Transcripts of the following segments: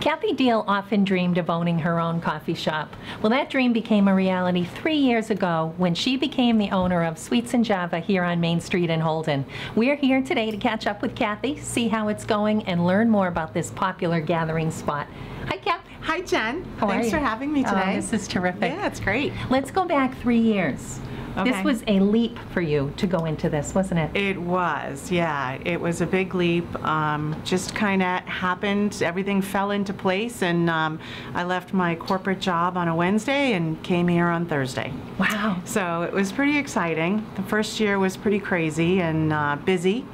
Kathy Deal often dreamed of owning her own coffee shop. Well, that dream became a reality 3 years ago when she became the owner of Sweets and Java here on Main Street in Holden. We're here today to catch up with Kathy, see how it's going, and learn more about this popular gathering spot. Hi, Kathy. Hi, Jen. How are you? Thanks for having me today. Oh, this is terrific. Yeah, it's great. Let's go back 3 years. Okay. This was a leap for you to go into this, wasn't it? It was, yeah. It was a big leap. Just kind of happened. Everything fell into place, and I left my corporate job on a Wednesday and came here on Thursday. Wow. So it was pretty exciting. The first year was pretty crazy and busy,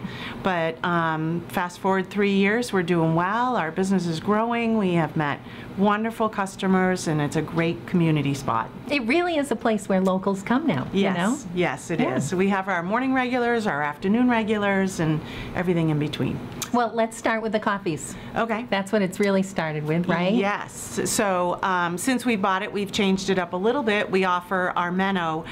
but fast forward 3 years, we're doing well. Our business is growing. We have met wonderful customers, and it's a great community spot. It really is a place where locals come now, Yes, you know? yes, it is. So we have our morning regulars, our afternoon regulars, and everything in between. Well, let's start with the coffees. Okay. That's what it's really started with, right? Yes. So since we bought it, we've changed it up a little bit. We offer our Menno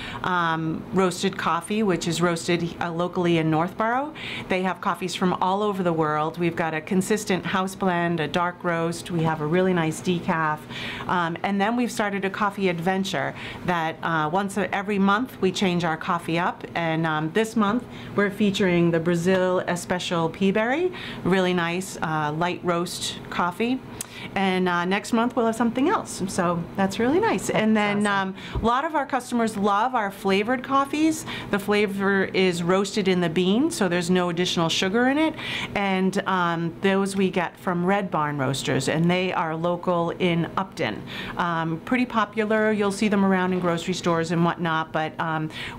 roasted coffee, which is roasted locally in Northborough. They have coffees from all over the world. We've got a consistent house blend, a dark roast. We have a really nice decaf. And then we've started a coffee adventure that once every month we change our coffee up. And this month we're featuring the Brazil Especial Pea Berry. Really nice light roast coffee. And next month we'll have something else. So that's really nice. And then awesome. A lot of our customers love our flavored coffees. The flavor is roasted in the bean, so there's no additional sugar in it. And those we get from Red Barn Roasters, and they are local in Upton. Pretty popular. You'll see them around in grocery stores and whatnot, but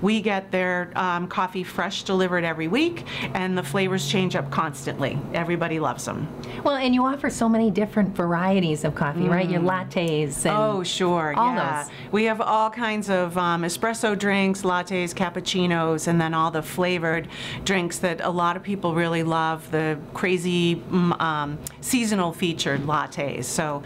we get their coffee fresh delivered every week, and the flavors change up constantly. Everybody loves them. Well, and you offer so many different varieties of coffee, right? Your lattes and oh, sure, all yeah. those. We have all kinds of espresso drinks, lattes, cappuccinos, and then all the flavored drinks that a lot of people really love, the crazy seasonal featured lattes. So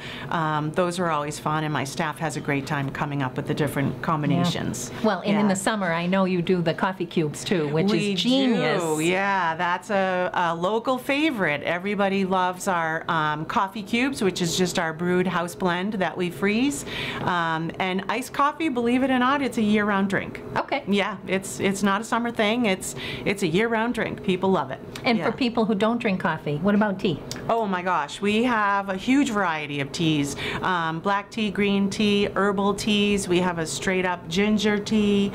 those are always fun, and my staff has a great time coming up with the different combinations. Yeah. Well, and in the summer, I know you do the coffee cubes too, which is genius. We do, yeah. That's a local favorite. Everybody loves our coffee cubes, which is just our brewed house blend that we freeze. And iced coffee, believe it or not, it's a year-round drink. Okay. Yeah, it's not a summer thing. It's a year-round drink. People love it. And for people who don't drink coffee, what about tea? Oh my gosh, we have a huge variety of teas. Black tea, green tea, herbal teas. We have a straight-up ginger tea.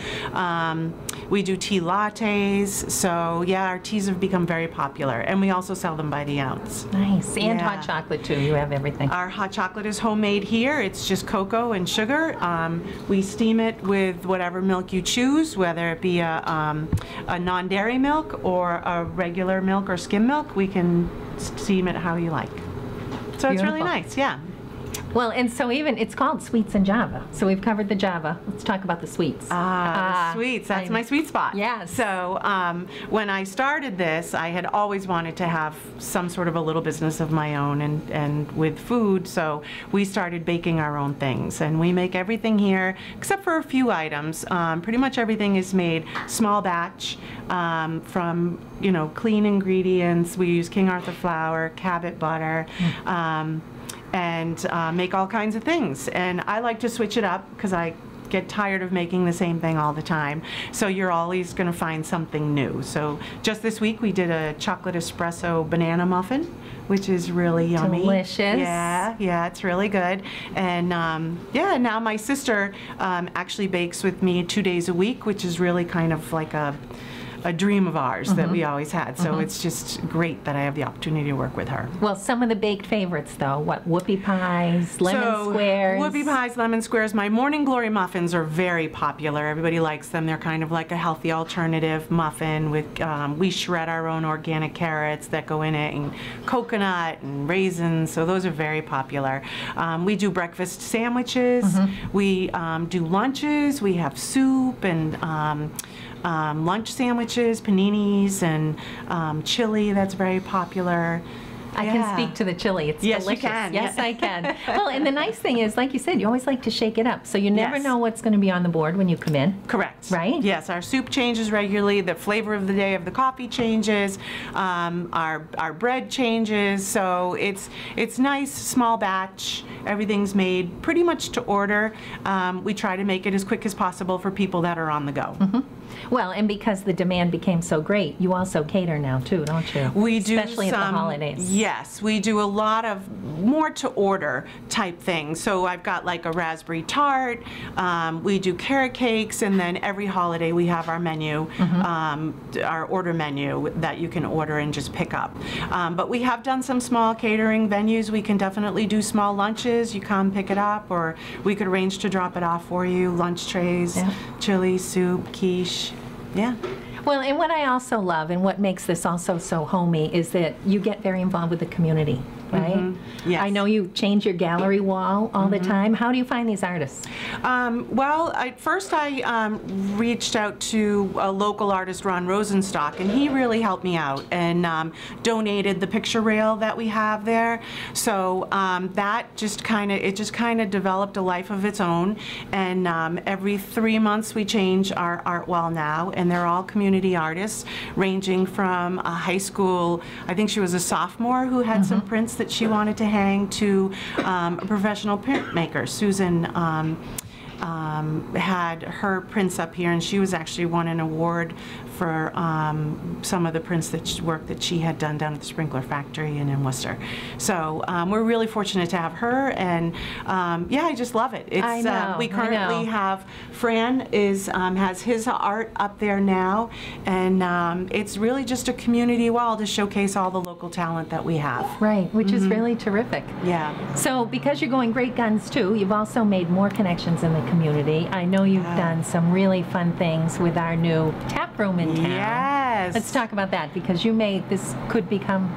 We do tea lattes. So yeah, our teas have become very popular, and we also sell them by the ounce. Nice. And hot chocolate too. You have everything. Our hot chocolate is homemade here. It's just cocoa and sugar. We steam it with whatever milk you choose, whether it be a non-dairy milk or a regular milk or skim milk. We can steam it how you like. So it's really nice, yeah. Well, and so even, it's called Sweets and Java. So we've covered the Java. Let's talk about the sweets. The sweets, that's my sweet spot. Yeah. So when I started this, I had always wanted to have some sort of a little business of my own and with food, so we started baking our own things. And we make everything here, except for a few items. Pretty much everything is made small batch from, you know, clean ingredients. We use King Arthur flour, Cabot butter, and make all kinds of things. And I like to switch it up because I get tired of making the same thing all the time. So you're always going to find something new. So just this week we did a chocolate espresso banana muffin, which is really yummy. Delicious. Yeah, it's really good. And yeah, now my sister actually bakes with me 2 days a week, which is really kind of like a dream of ours that we always had. So it's just great that I have the opportunity to work with her. Well, some of the baked favorites though, what, whoopie pies, lemon squares? Whoopie pies, lemon squares. My Morning Glory muffins are very popular. Everybody likes them. They're kind of like a healthy alternative muffin with, we shred our own organic carrots that go in it, and coconut and raisins, so those are very popular. We do breakfast sandwiches. We do lunches. We have soup and lunch sandwiches, paninis, and chili that's very popular. I can speak to the chili. It's Yes, delicious. you can. Yes, I can. Well, and the nice thing is, like you said, you always like to shake it up. So you never Yes. know what's going to be on the board when you come in. Correct. Right? Yes, our soup changes regularly. The flavor of the day of the coffee changes. Our bread changes. So it's nice, small batch. Everything's made pretty much to order. We try to make it as quick as possible for people that are on the go. Well, and because the demand became so great, you also cater now too, don't you? We do Especially at the holidays. Yes, we do a lot of more to order type things. So I've got like a raspberry tart. We do carrot cakes, and then every holiday we have our menu, our order menu that you can order and just pick up. But we have done some small catering venues. We can definitely do small lunches. You come pick it up, or we could arrange to drop it off for you. Lunch trays, chili, soup, quiche. Yeah. Well, and what I also love, and what makes this also so homey, is that you get very involved with the community, right? Yes. I know you change your gallery wall all the time. How do you find these artists? Well, first I reached out to a local artist, Ron Rosenstock, and he really helped me out and donated the picture rail that we have there. So that just kind of developed a life of its own. And every 3 months we change our art wall now, and they're all community artists, ranging from a high school, I think she was a sophomore who had some prints that she wanted to hang, to a professional printmaker. Susan had her prints up here, and she was actually won an award for some of the prints work that she had done down at the Sprinkler Factory and in Worcester. So we're really fortunate to have her, and yeah, I just love it. It's, I know, we currently have Fran has his art up there now, and it's really just a community wall to showcase all the local talent that we have. Right, which is really terrific. Yeah. So because you're going great guns too, you've also made more connections in the community. I know you've done some really fun things with our new tap room in town. Yes. Let's talk about that, because this could become,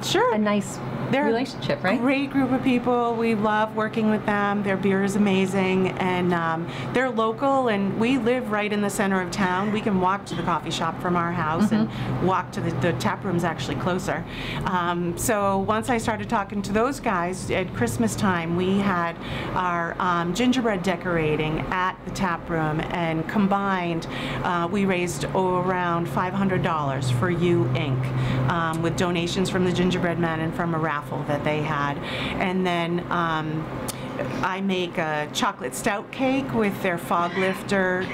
Sure. a nice relationship, right? Great group of people. We love working with them. Their beer is amazing, and they're local, and we live right in the center of town. We can walk to the coffee shop from our house and walk to the tap room's actually closer. So once I started talking to those guys at Christmas time, we had our gingerbread decorating at the tap room, and combined we raised around $500 for You Inc. With donations from the gingerbread men and from a raffle that they had. And then I make a chocolate stout cake with their fog lifter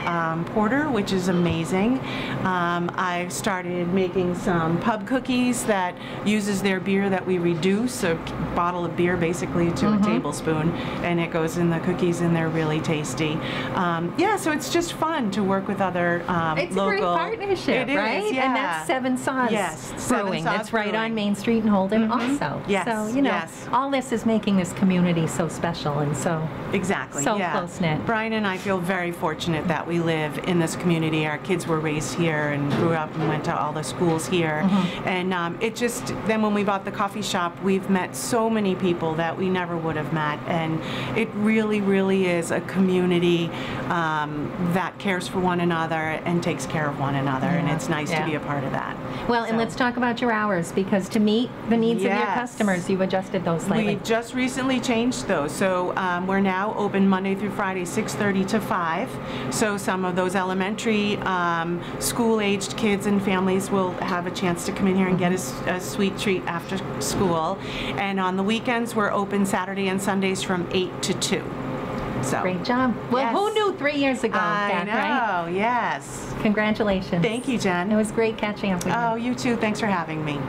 porter, which is amazing. I've started making some pub cookies that uses their beer that we reduce, a bottle of beer basically to a tablespoon, and it goes in the cookies, and they're really tasty. Yeah, so it's just fun to work with other It's local. a great partnership, It right? is, yeah. And that's Seven Saws Brewing. That's right on Main Street in Holden also. Yes, So, yes. all this is making this community so special and so Exactly. So yeah. close-knit. Brian and I feel very fortunate that we live in this community. Our kids were raised here and grew up and went to all the schools here. And it just, then when we bought the coffee shop, we've met so many people that we never would have met. And it really, really is a community that cares for one another and takes care of one another. And it's nice to be a part of that. Well, and let's talk about your hours, because to meet the needs of your customers, you've adjusted those slightly. We just recently changed those. So we're now open Monday through Friday, 6:30 to 5. So some of those elementary school-aged kids and families will have a chance to come in here and get a sweet treat after school. And on the weekends, we're open Saturday and Sundays from 8 to 2. So. Great job. Well, who knew 3 years ago, I know, right? yes. Congratulations. Thank you, Jen. It was great catching up with you. Oh, you too. Thanks for having me.